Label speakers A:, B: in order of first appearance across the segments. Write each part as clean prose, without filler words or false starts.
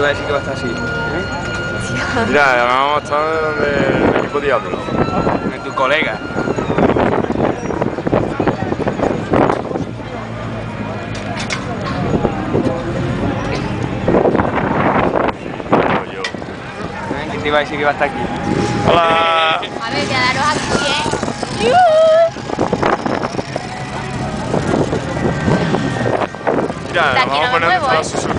A: iba a decir que va a estar así.
B: Mira, vamos a estar en el equipo Diablo.
A: De tu colega. Que te iba a decir que va a estar aquí.
B: Hola.
C: A ver, quedaros aquí, ¿eh?
B: Mira,
C: De aquí
B: vamos a
C: no me
B: poner
C: muevo,
B: la
C: ¿eh?
B: Suzuki.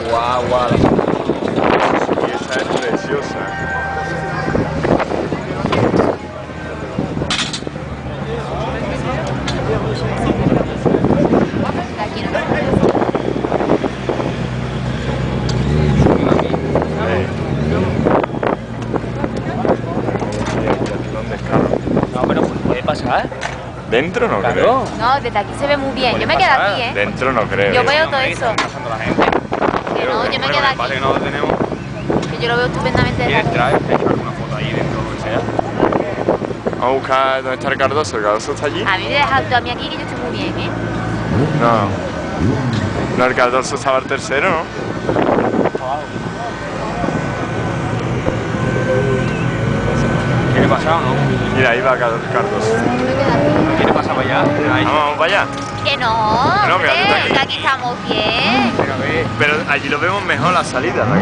A: Guau, guau.
B: Y esa es preciosa.
C: De aquí no me muevo.
B: ¿Dónde es caro?
A: No, pero puede pasar.
B: ¿Dentro no
A: Claro.
B: creo?
C: No, desde aquí se ve muy bien.
A: Puede
C: Yo me quedo
A: pasar.
C: aquí, ¿eh?
B: Dentro no creo.
C: Yo veo
A: No,
C: todo
A: ahí
C: eso.
A: está pasando la gente.
C: Que no, yo me
A: Hombre,
C: quedo
A: con el pase que
C: aquí.
A: no lo tenemos.
C: Que yo lo veo estupendamente desde
A: ¿Quieres
C: aquí.
A: traer? Hay que sacar una foto ahí dentro, lo que sea.
B: Vamos a buscar dónde está el Cardoso. ¿El Cardoso está allí?
C: A mí me dejas tú a mí aquí que yo estoy muy bien, ¿eh?
B: No. No, el Cardoso estaba el tercero, ¿no?
A: ¿Quiere pasar o no?
B: Mira, ahí va Cardoso.
C: Yo me quedo aquí.
A: ¿No quiere pasar para allá? Ahí.
B: Vamos para allá.
C: Que no,
B: No,
C: hombre,
B: quédate aquí.
C: que aquí estamos bien.
A: Venga, ve.
B: Pero allí lo vemos mejor la salida, ¿no?